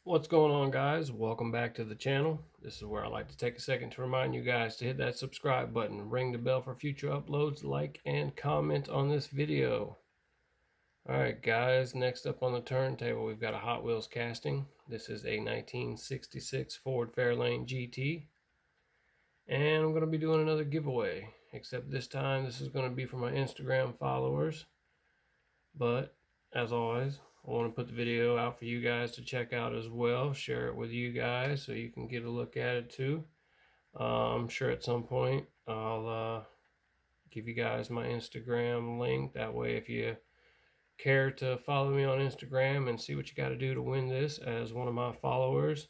What's going on, guys? Welcome back to the channel. This is where I like to take a second to remind you guys to hit that subscribe button, ring the bell for future uploads, like and comment on this video. Alright guys, next up on the turntable we've got a Hot Wheels casting. This is a 1966 Ford Fairlane Gt. And I'm going to be doing another giveaway, except this time this is going to be for my Instagram followers. But as always, I want to put the video out for you guys to check out as well. Share it with you guys so you can get a look at it too. I'm sure at some point I'll give you guys my Instagram link. That way, if you care to follow me on Instagram and see what you got to do to win this as one of my followers,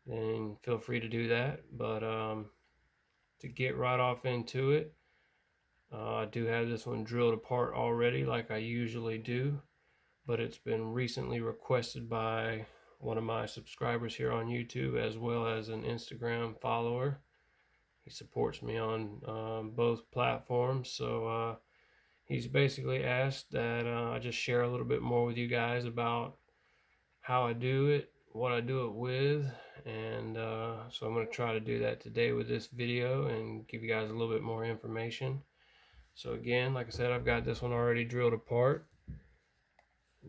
then feel free to do that. But to get right off into it, I do have this one drilled apart already like I usually do, but it's been recently requested by one of my subscribers here on YouTube as well as an Instagram follower. He supports me on both platforms, so he's basically asked that I just share a little bit more with you guys about how I do it, what I do it with, and so I'm going to try to do that today with this video and give you guys a little bit more information. So again, like I said, I've got this one already drilled apart.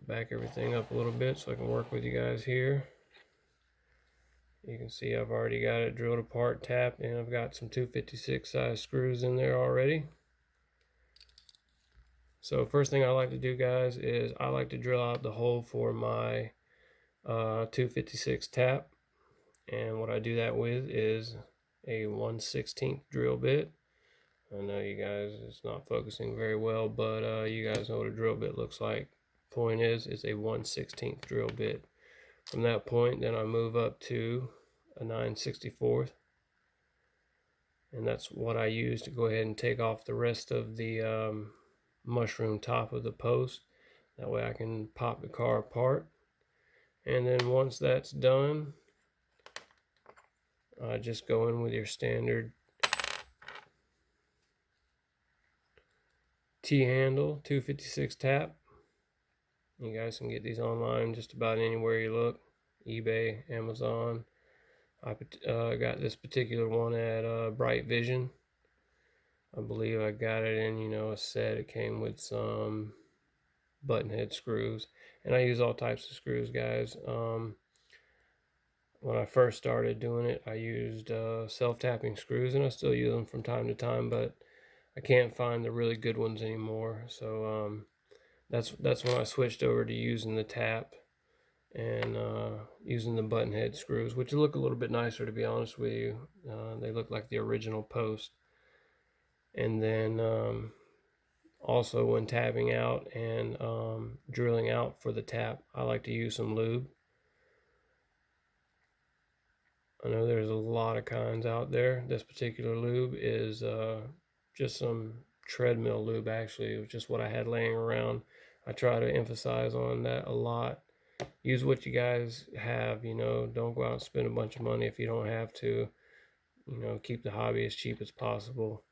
Back everything up a little bit so I can work with you guys here. You can see I've already got it drilled apart, tapped, and I've got some 256 size screws in there already. So first thing I like to do, guys, is I like to drill out the hole for my 256 tap, and what I do that with is a 1/16 drill bit. I know you guys, it's not focusing very well, but you guys know what a drill bit looks like. Point is, it's a 1/16 drill bit. From that point, then I move up to a 9/64, and that's what I use to go ahead and take off the rest of the mushroom top of the post. That way I can pop the car apart. And then once that's done, I just go in with your standard T-handle 256 tap. You guys can get these online just about anywhere you look. eBay, Amazon. I got this particular one at Bright Vision. I believe I got it in, a set. It came with some button head screws. And I use all types of screws, guys. When I first started doing it, I used self-tapping screws, and I still use them from time to time, but I can't find the really good ones anymore. So that's when I switched over to using the tap and using the button head screws, which look a little bit nicer, to be honest with you. They look like the original post. And then also when tapping out and drilling out for the tap, I like to use some lube. I know there's a lot of kinds out there. This particular lube is just some treadmill lube, actually. It was just what I had laying around. I try to emphasize on that a lot. Use what you guys have, don't go out and spend a bunch of money if you don't have to. Keep the hobby as cheap as possible.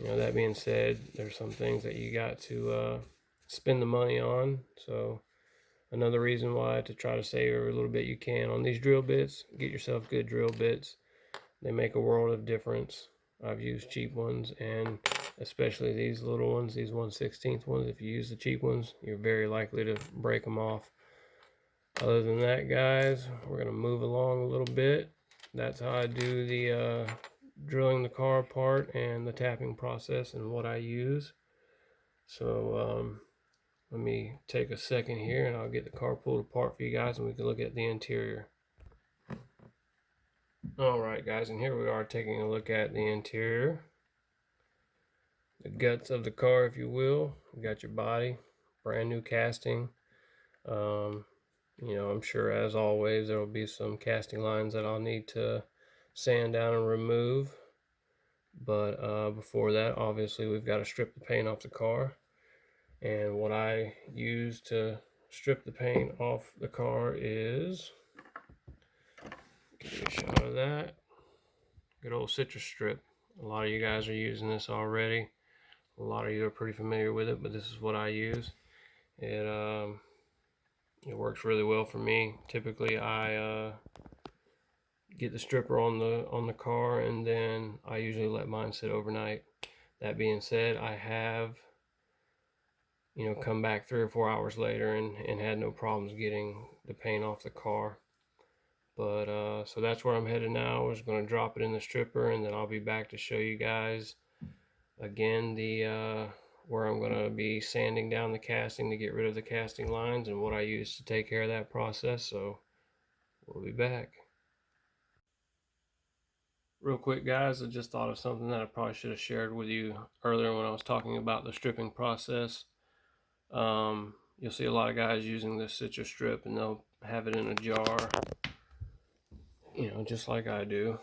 That being said, there's some things that you got to spend the money on. So another reason why to try to save every little bit you can on these drill bits. Get yourself good drill bits. They make a world of difference. I've used cheap ones, and especially these little ones, these 1/16 ones. If you use the cheap ones, you're very likely to break them off. Other than that, guys, we're going to move along a little bit. That's how I do the drilling the car apart and the tapping process and what I use. So let me take a second here and I'll get the car pulled apart for you guys and we can look at the interior. Alright guys, and here we are taking a look at the interior. The guts of the car, if you will. You got your body, brand new casting. I'm sure as always there will be some casting lines that I'll need to sand down and remove. But before that, obviously we've got to strip the paint off the car. And what I use to strip the paint off the car is, give you a shot of that, good old citrus strip. A lot of you guys are using this already. A lot of you are pretty familiar with it, but this is what I use. It It works really well for me. Typically, I get the stripper on the car, and then I usually let mine sit overnight. That being said, I have come back 3 or 4 hours later and had no problems getting the paint off the car. But so that's where I'm headed now. I was going to drop it in the stripper, and then I'll be back to show you guys again the where I'm going to be sanding down the casting to get rid of the casting lines and what I use to take care of that process. So we'll be back. Real quick, guys, I just thought of something that I probably should have shared with you earlier when I was talking about the stripping process. You'll see a lot of guys using this citrus strip, and they'll have it in a jar, just like I do.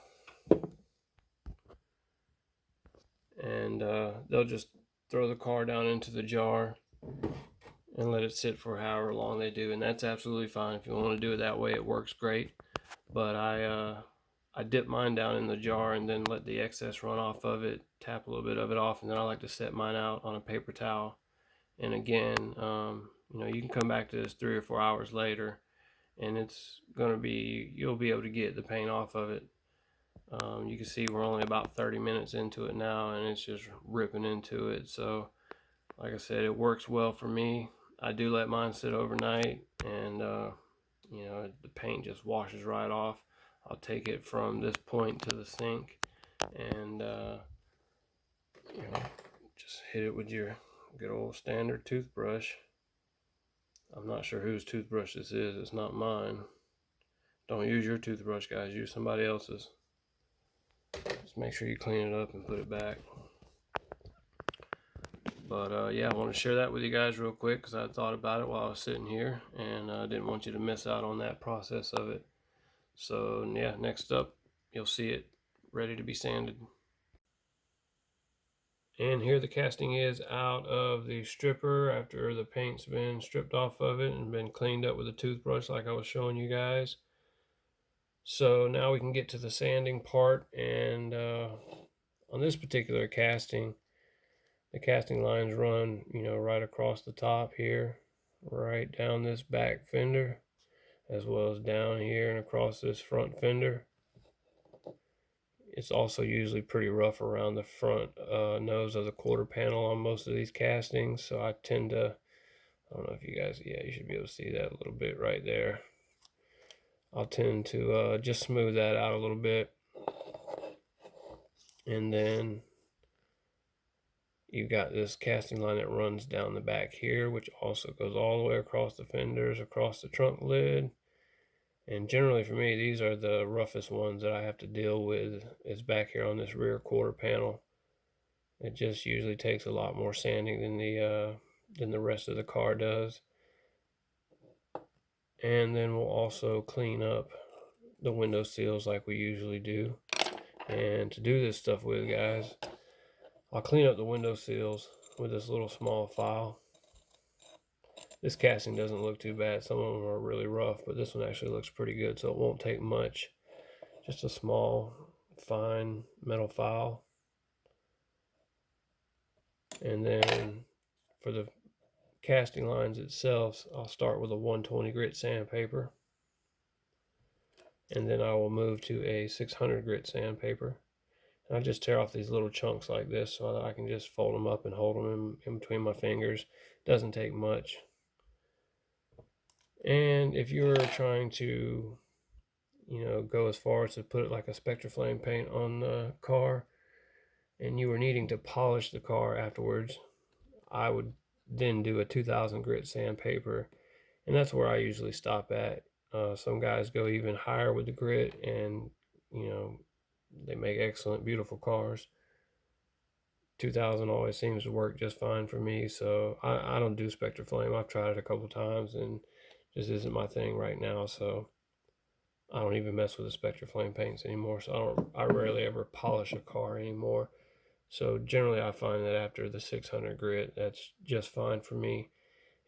And they'll just throw the car down into the jar and let it sit for however long they do, and that's absolutely fine. If you want to do it that way, it works great. But I dip mine down in the jar and then let the excess run off of it, tap a little bit of it off, and then I like to set mine out on a paper towel. And again, you can come back to this 3 or 4 hours later, and you'll be able to get the paint off of it. You can see we're only about 30 minutes into it now, and it's just ripping into it. So like I said, it works well for me. I do let mine sit overnight, and the paint just washes right off. I'll take it from this point to the sink, and just hit it with your good old standard toothbrush. I'm not sure whose toothbrush this is. It's not mine. Don't use your toothbrush, guys. Use somebody else's. Just make sure you clean it up and put it back. But yeah, I want to share that with you guys real quick because I thought about it while I was sitting here, and I didn't want you to miss out on that process of it. So yeah, next up, you'll see it ready to be sanded. And here the casting is out of the stripper after the paint's been stripped off of it and been cleaned up with a toothbrush like I was showing you guys. So now we can get to the sanding part, and on this particular casting, the casting lines run, right across the top here, right down this back fender, as well as down here and across this front fender. It's also usually pretty rough around the front nose of the quarter panel on most of these castings, so I tend to, I don't know if you guys, yeah, you should be able to see that a little bit right there. I'll tend to just smooth that out a little bit, and then you've got this casting line that runs down the back here, which also goes all the way across the fenders, across the trunk lid. And generally for me, these are the roughest ones that I have to deal with, is back here on this rear quarter panel. It just usually takes a lot more sanding than the rest of the car does. And then we'll also clean up the window seals like we usually do. And to do this stuff with, guys, I'll clean up the window seals with this little small file. This casting doesn't look too bad. Some of them are really rough, but this one actually looks pretty good, so it won't take much. Just a small, fine metal file. And then for the casting lines itself, I'll start with a 120 grit sandpaper. And then I will move to a 600 grit sandpaper. And I just tear off these little chunks like this so that I can just fold them up and hold them in between my fingers. Doesn't take much. And if you're trying to, go as far as to put it like a Spectraflame paint on the car, and you were needing to polish the car afterwards, I would then do a 2000 grit sandpaper, and that's where I usually stop at. Some guys go even higher with the grit, and they make excellent, beautiful cars. 2000 always seems to work just fine for me, so I don't do Spectraflame. I've tried it a couple times and just isn't my thing right now, so I don't even mess with the Spectraflame paints anymore. So I rarely ever polish a car anymore. So generally I find that after the 600 grit, that's just fine for me.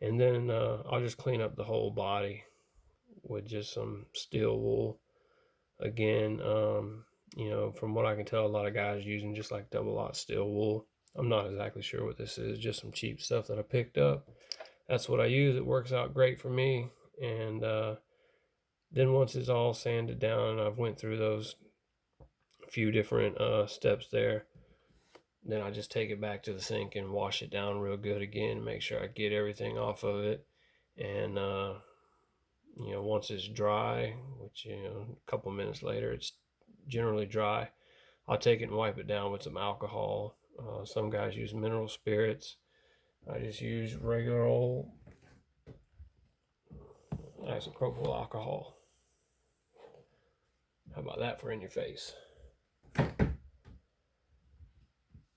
And then I'll just clean up the whole body with just some steel wool. Again, from what I can tell, a lot of guys using just like double aught steel wool. I'm not exactly sure what this is, just some cheap stuff that I picked up. That's what I use. It works out great for me. And then once it's all sanded down, I've went through those few different steps there. Then I just take it back to the sink and wash it down real good again, make sure I get everything off of it. And once it's dry, which a couple minutes later it's generally dry, I'll take it and wipe it down with some alcohol. Some guys use mineral spirits. I just use regular old isopropyl alcohol. How about that for in your face?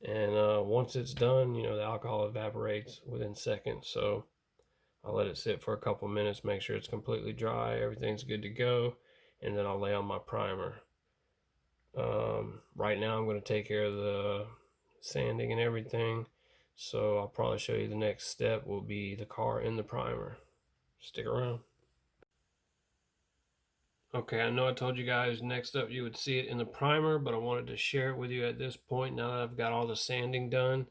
And once it's done, the alcohol evaporates within seconds. So I'll let it sit for a couple minutes, make sure it's completely dry, everything's good to go, and then I'll lay on my primer. Right now I'm going to take care of the sanding and everything, so I'll probably show you the next step will be the car in the primer. Stick around. Okay, I know I told you guys next up you would see it in the primer, but I wanted to share it with you at this point now that I've got all the sanding done,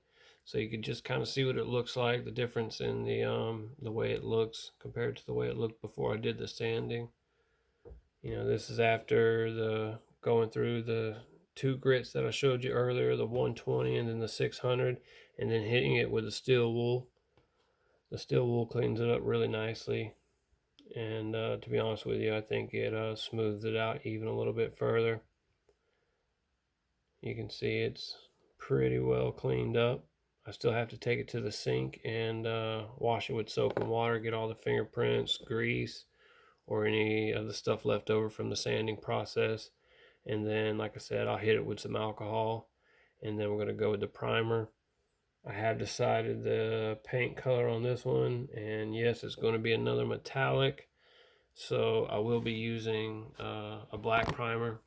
so you could just kind of see what it looks like, the difference in the way it looks compared to the way it looked before I did the sanding. This is after the going through the two grits that I showed you earlier, the 120 and then the 600, and then hitting it with the steel wool. The steel wool cleans it up really nicely. And to be honest with you, I think it smooths it out even a little bit further. You can see it's pretty well cleaned up. I still have to take it to the sink and wash it with soap and water, get all the fingerprints, grease, or any of the stuff left over from the sanding process. And then, like I said, I'll hit it with some alcohol, and then we're going to go with the primer. I have decided the paint color on this one, and yes, it's going to be another metallic. So I will be using a black primer,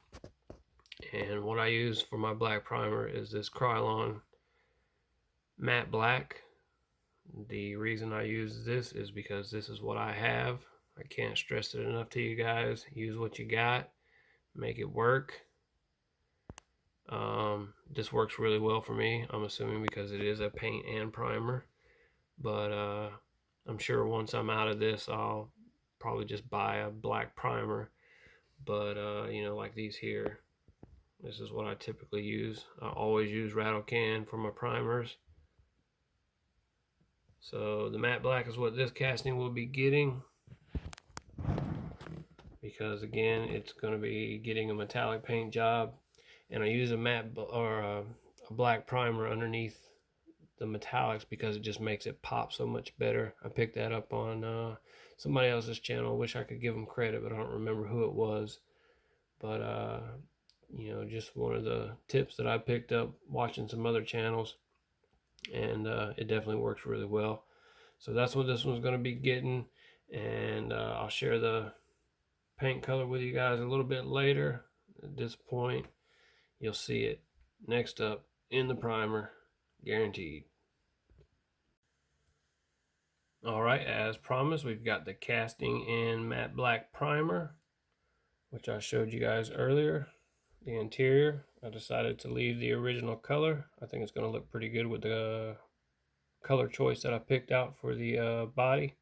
and what I use for my black primer is this Krylon matte black. The reason I use this is because this is what I have. I can't stress it enough to you guys. Use what you got, make it work. This works really well for me, I'm assuming, because it is a paint and primer. But I'm sure once I'm out of this, I'll probably just buy a black primer. But like these here, this is what I typically use. I always use Rattle Can for my primers. So the matte black is what this casting will be getting, because again, it's going to be getting a metallic paint job. And I use a matte or a black primer underneath the metallics because it just makes it pop so much better. I picked that up on somebody else's channel. I wish I could give them credit, but I don't remember who it was. But just one of the tips that I picked up watching some other channels, and it definitely works really well. So that's what this one's going to be getting, and I'll share the paint color with you guys a little bit later. At this point, you'll see it next up in the primer, guaranteed. Alright, as promised, we've got the casting in matte black primer, which I showed you guys earlier. The interior, I decided to leave the original color. I think it's going to look pretty good with the color choice that I picked out for the body.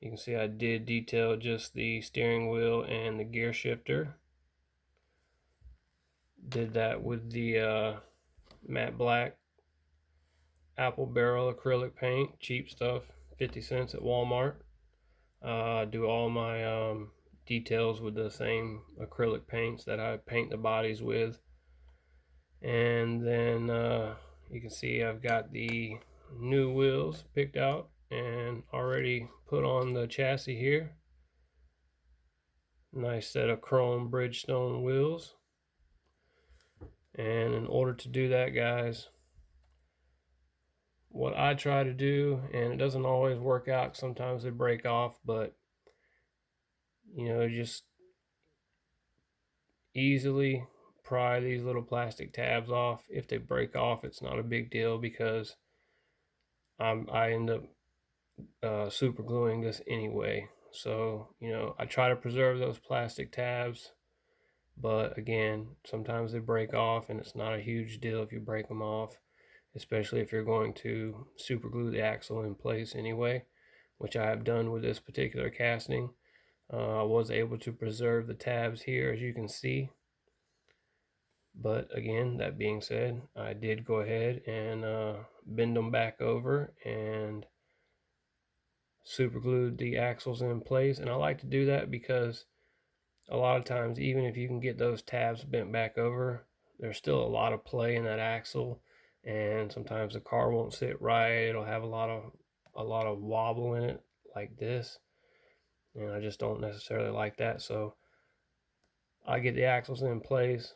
You can see I did detail just the steering wheel and the gear shifter. Did that with the matte black apple barrel acrylic paint, cheap stuff, 50 cents at Walmart. Do all my details with the same acrylic paints that I paint the bodies with. And then you can see I've got the new wheels picked out and already put on the chassis here. Nice set of chrome Bridgestone wheels. And in order to do that, guys, what I try to do, and it doesn't always work out, sometimes they break off, but just easily pry these little plastic tabs off. If they break off, it's not a big deal because I end up super gluing this anyway. So I try to preserve those plastic tabs, but again, sometimes they break off, and it's not a huge deal if you break them off, especially if you're going to super glue the axle in place anyway, which I have done with this particular casting. I was able to preserve the tabs here, as you can see. But again, that being said, I did go ahead and bend them back over and super glued the axles in place. And I like to do that because a lot of times, even if you can get those tabs bent back over, there's still a lot of play in that axle, and sometimes the car won't sit right. It'll have a lot of wobble in it, like this, and I just don't necessarily like that. So I get the axles in place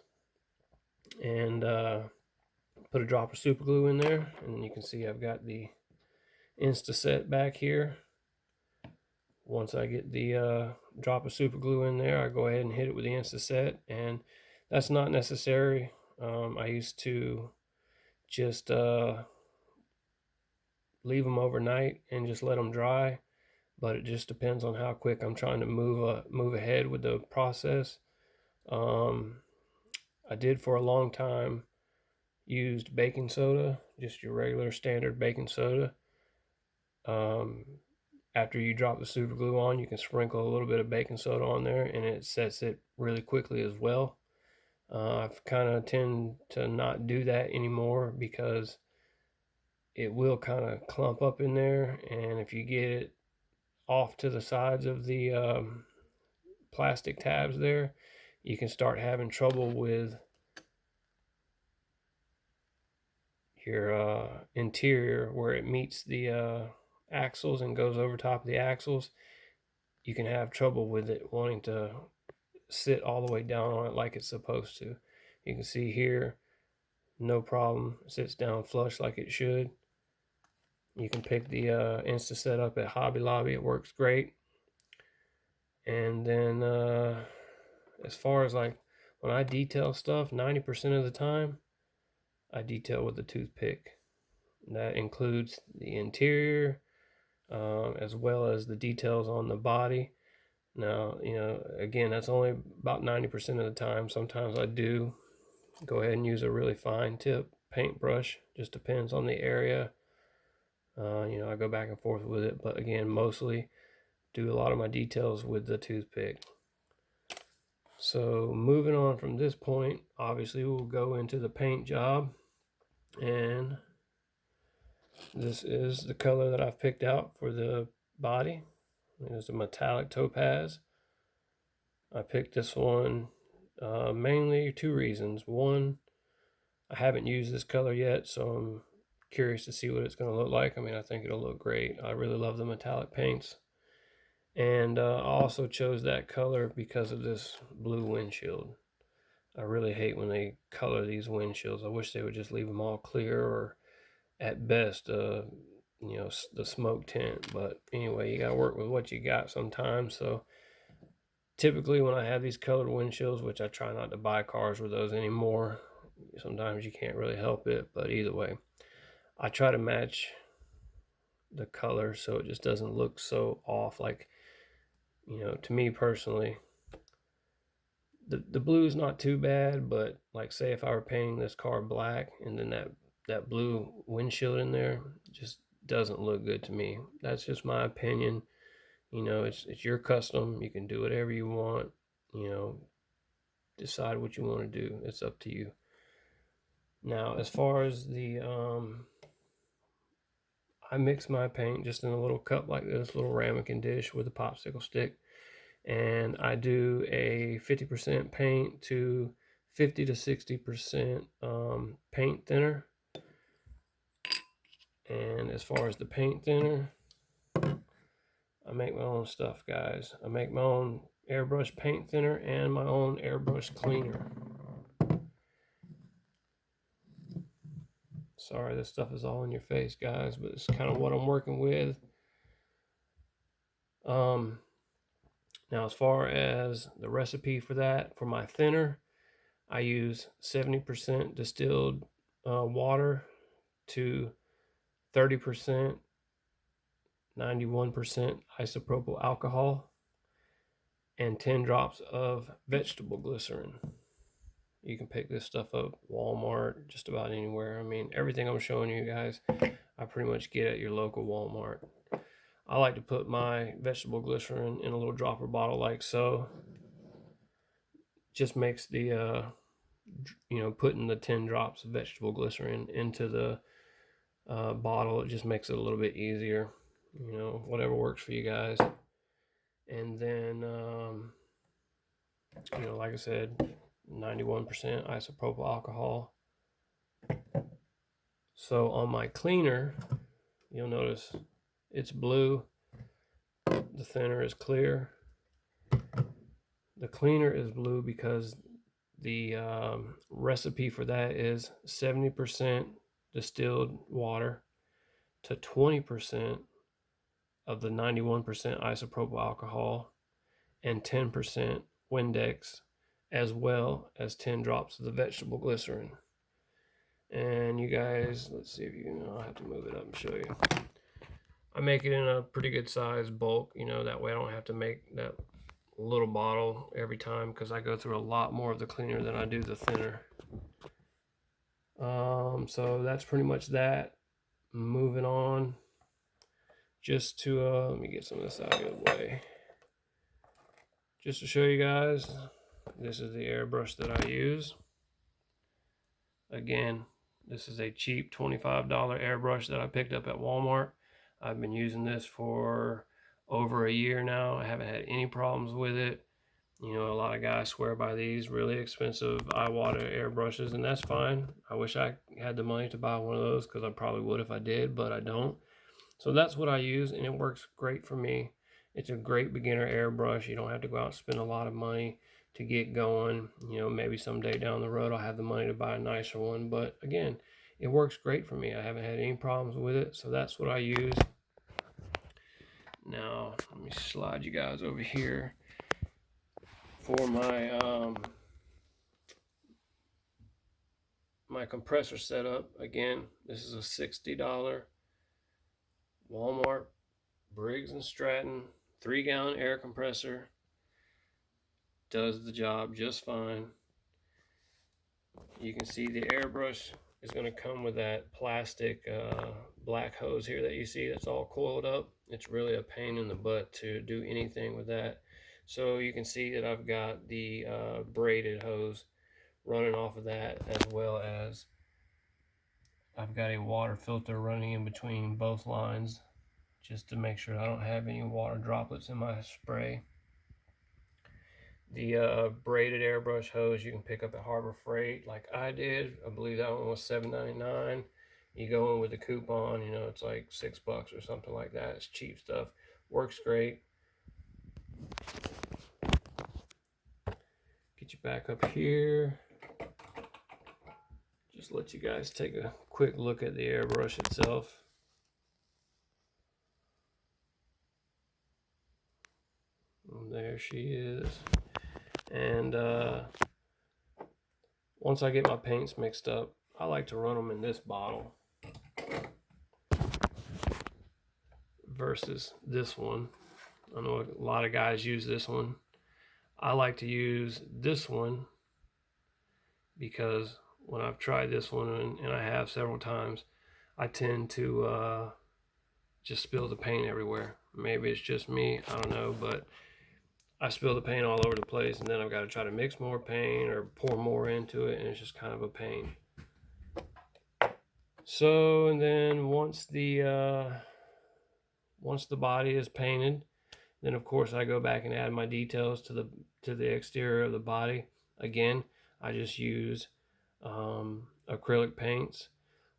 and put a drop of super glue in there, and you can see I've got the Insta-Set back here. Once I get the drop of super glue in there, I go ahead and hit it with the Insta-Set, and that's not necessary. I used to just leave them overnight and just let them dry, but it just depends on how quick I'm trying to move ahead with the process. I did for a long time used baking soda, just your regular standard baking soda. After you drop the super glue on, you can sprinkle a little bit of baking soda on there, and it sets it really quickly as well. I've kind of tend to not do that anymore because it will kind of clump up in there, and if you get it off to the sides of the plastic tabs there, you can start having trouble with your interior where it meets the axles and goes over top of the axles. You can have trouble with it wanting to sit all the way down on it like it's supposed to. You can see here, no problem, it sits down flush like it should. You can pick the Insta-Set up at Hobby Lobby. It works great. And then as far as like when I detail stuff, 90% of the time I detail with a toothpick. That includes the interior as well as the details on the body. Now, again, that's only about 90% of the time. Sometimes I do go ahead and use a really fine tip paintbrush. Just depends on the area. I go back and forth with it, but again, mostly do a lot of my details with the toothpick. So moving on from this point, obviously we'll go into the paint job, and this is the color that I've picked out for the body. It's a metallic topaz. I picked this one mainly two reasons. One, I haven't used this color yet, so I'm curious to see what it's going to look like. I mean, I think it'll look great. I really love the metallic paints. And I also chose that color because of this blue windshield. I really hate when they color these windshields. I wish they would just leave them all clear, or at best, the smoke tint. But anyway, you got to work with what you got sometimes. So typically when I have these colored windshields, which I try not to buy cars with those anymore, sometimes you can't really help it, but either way, I try to match the color so it just doesn't look so off. Like, to me personally, the blue is not too bad, but like say if I were painting this car black and then that blue windshield in there, just doesn't look good to me. That's just my opinion. It's your custom. You can do whatever you want. Decide what you want to do. It's up to you. Now, as far as the I mix my paint just in a little cup like this, little ramekin dish with a popsicle stick, and I do a 50% paint to 50 to 60% paint thinner. And as far as the paint thinner, I make my own stuff, guys. I make my own airbrush paint thinner and my own airbrush cleaner. Sorry, this stuff is all in your face, guys, but it's kind of what I'm working with. Now, as far as the recipe for that, for my thinner, I use 70% distilled water to 30%, 91% isopropyl alcohol, and 10 drops of vegetable glycerin. You can pick this stuff up at Walmart, just about anywhere. I mean, everything I'm showing you guys, I pretty much get at your local Walmart. I like to put my vegetable glycerin in a little dropper bottle like so. Just makes the putting the 10 drops of vegetable glycerin into the bottle, it just makes it a little bit easier. Whatever works for you guys. And then like I said, 91% isopropyl alcohol. So on my cleaner, you'll notice it's blue, the thinner is clear. The cleaner is blue because the recipe for that is 70% distilled water to 20% of the 91% isopropyl alcohol and 10% Windex, as well as 10 drops of the vegetable glycerin. And you guys, let's see if you can, I'll have to move it up and show you. I make it in a pretty good size bulk, that way I don't have to make that little bottle every time, because I go through a lot more of the cleaner than I do the thinner. So that's pretty much that. Moving on, just to let me get some of this out of the way. Just to show you guys, this is the airbrush that I use. Again, this is a cheap $25 airbrush that I picked up at Walmart. I've been using this for over a year now. I haven't had any problems with it. A lot of guys swear by these really expensive eye-water airbrushes, and that's fine. I wish I had the money to buy one of those, because I probably would if I did, but I don't. So that's what I use, and it works great for me. It's a great beginner airbrush. You don't have to go out and spend a lot of money to get going. Maybe someday down the road I'll have the money to buy a nicer one, but again, it works great for me. I haven't had any problems with it, so that's what I use. Now, let me slide you guys over here for my my compressor setup. Again, this is a $60 Walmart Briggs & Stratton 3-gallon air compressor. Does the job just fine. You can see the airbrush is going to come with that plastic black hose here that you see that's all coiled up. It's really a pain in the butt to do anything with that. So you can see that I've got the braided hose running off of that, as well as I've got a water filter running in between both lines, just to make sure I don't have any water droplets in my spray. The braided airbrush hose you can pick up at Harbor Freight like I did. I believe that one was $7.99. You go in with the coupon, it's like $6 or something like that. It's cheap stuff. Works great. Get you back up here. Just let you guys take a quick look at the airbrush itself. And there she is. And once I get my paints mixed up, I like to run them in this bottle versus this one. I know a lot of guys use this one. I like to use this one because when I've tried this one, and I have several times, I tend to just spill the paint everywhere. Maybe it's just me, I don't know, but I spill the paint all over the place, and then I've got to try to mix more paint or pour more into it, and it's just kind of a pain. So, and then once the body is painted, then of course I go back and add my details to the exterior of the body. Again, I just use acrylic paints.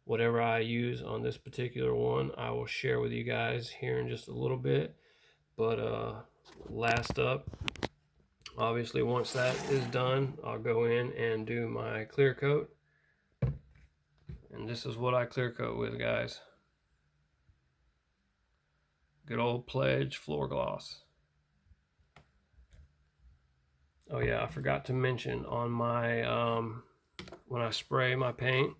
Whatever I use on this particular one, I will share with you guys here in just a little bit. But last up, obviously once that is done, I'll go in and do my clear coat. And this is what I clear coat with, guys. Good old Pledge floor gloss. Oh yeah, I forgot to mention on my when I spray my paint,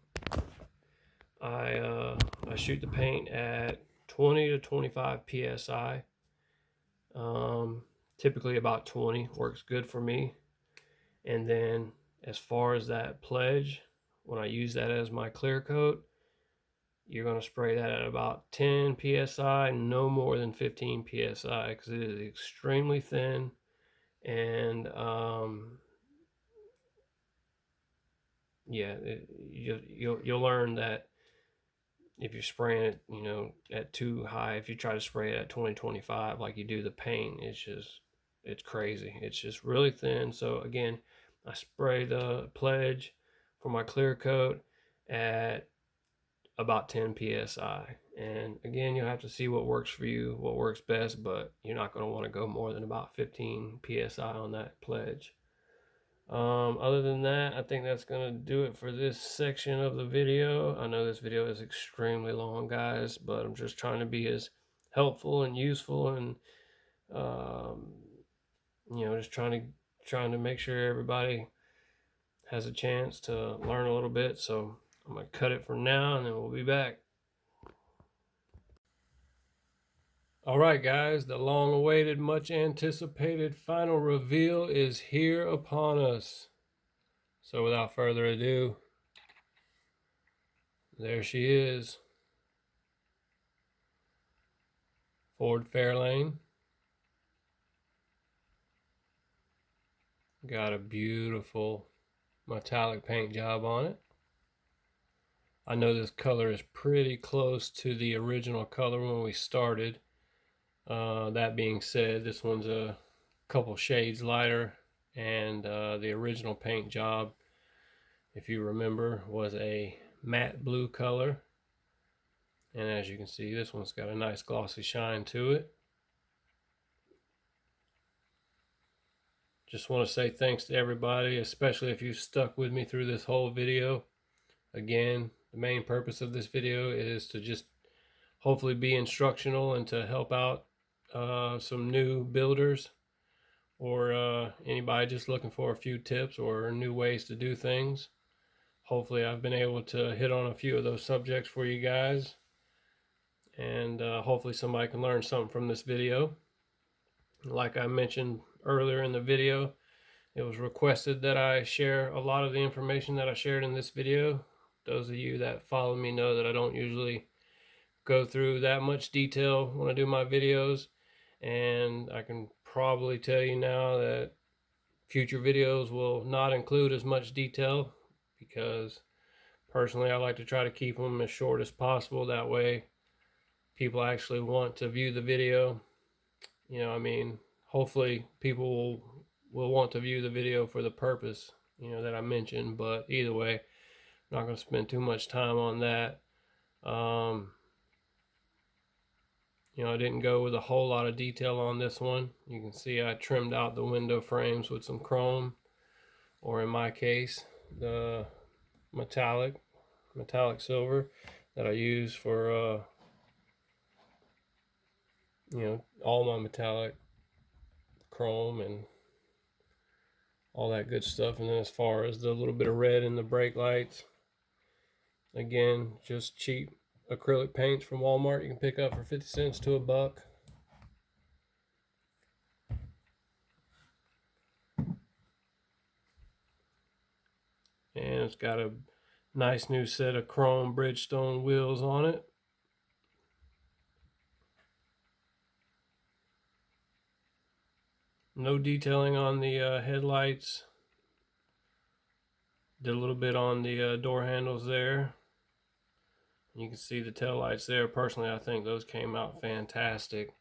I shoot the paint at 20 to 25 psi. Typically about 20 works good for me. And then as far as that Pledge, when I use that as my clear coat, you're going to spray that at about 10 psi, no more than 15 psi, because it is extremely thin. And yeah, you'll learn that if you're spraying it, you know, at too high, if you try to spray it at 20-25 like you do the paint, it's crazy. It's just really thin. So again, I spray the Pledge for my clear coat at about 10 psi. And again, you'll have to see what works for you, what works best, but you're not going to want to go more than about 15 psi on that Pledge. Other than that, I think that's going to do it for this section of the video. I know this video is extremely long, guys, but I'm just trying to be as helpful and useful, and you know, just trying to make sure everybody has a chance to learn a little bit. So I'm going to cut it for now, and then we'll be back. All right, guys, the long-awaited, much-anticipated final reveal is here upon us. So without further ado, there she is. Ford Fairlane. Got a beautiful metallic paint job on it. I know this color is pretty close to the original color when we started. That being said, this one's a couple shades lighter, and the original paint job, if you remember, was a matte blue color. And as you can see, this one's got a nice glossy shine to it. Just want to say thanks to everybody, especially if you've stuck with me through this whole video. Again, the main purpose of this video is to just hopefully be instructional and to help out some new builders, or anybody just looking for a few tips or new ways to do things. Hopefully I've been able to hit on a few of those subjects for you guys, and hopefully somebody can learn something from this video. Like I mentioned earlier in the video, it was requested that I share a lot of the information that I shared in this video. Those of you that follow me know that I don't usually go through that much detail when I do my videos, and I can probably tell you now that future videos will not include as much detail, because personally I like to try to keep them as short as possible. That way people actually want to view the video. You know, I mean, hopefully people will want to view the video for the purpose, you know, that I mentioned. But either way, I'm not going to spend too much time on that. You know, I didn't go with a whole lot of detail on this one. You can see I trimmed out the window frames with some chrome, or in my case, the metallic silver that I use for you know, all my metallic chrome and all that good stuff. And then as far as the little bit of red in the brake lights, again, just cheap acrylic paints from Walmart you can pick up for 50 cents to $1. And it's got a nice new set of chrome Bridgestone wheels on it. No detailing on the headlights. Did a little bit on the door handles there. You can see the tail lights there. Personally, I think those came out fantastic.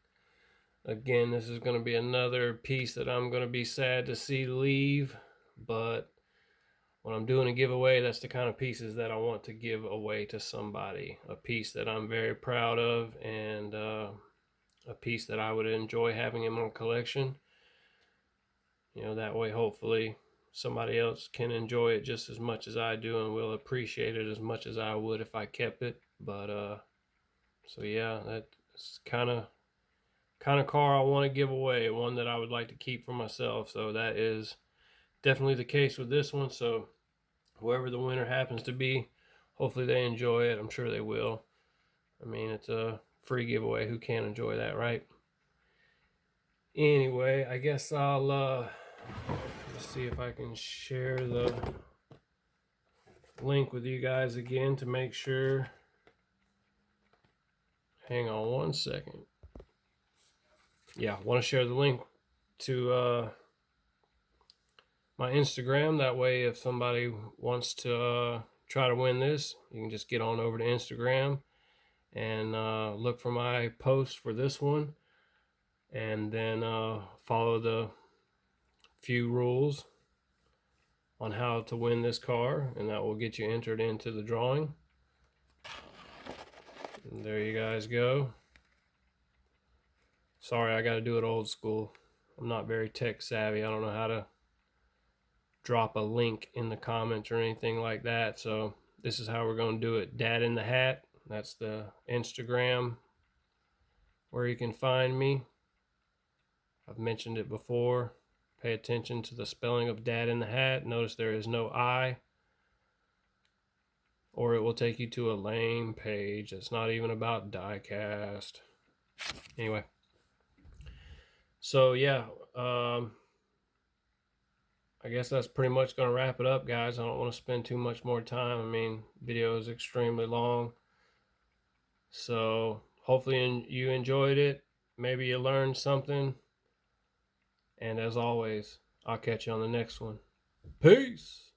Again, this is going to be another piece that I'm going to be sad to see leave, but when I'm doing a giveaway, that's the kind of pieces that I want to give away to somebody. A piece that I'm very proud of, and a piece that I would enjoy having in my collection. You know, that way hopefully somebody else can enjoy it just as much as I do, and will appreciate it as much as I would if I kept it. But so yeah, that's kind of car I want to give away, one that I would like to keep for myself. So that is definitely the case with this one. So whoever the winner happens to be, hopefully they enjoy it. I'm sure they will. I mean, it's a free giveaway. Who can't enjoy that, right? Anyway, I guess I'll let's see if I can share the link with you guys again to make sure Hang on one second. Yeah, I want to share the link to my Instagram. That way, if somebody wants to try to win this, you can just get on over to Instagram and look for my post for this one, and then follow the few rules on how to win this car, and that will get you entered into the drawing. And there you guys go. Sorry, I got to do it old school. I'm not very tech savvy. I don't know how to drop a link in the comments or anything like that. So this is how we're going to do it. Dad in the Hat. That's the Instagram where you can find me. I've mentioned it before. Pay attention to the spelling of Dad in the Hat. Notice there is no I, or it will take you to a lame page that's not even about diecast. Anyway, so yeah, I guess that's pretty much going to wrap it up, guys. I don't want to spend too much more time. I mean, video is extremely long. So hopefully you enjoyed it. Maybe you learned something. And as always, I'll catch you on the next one. Peace.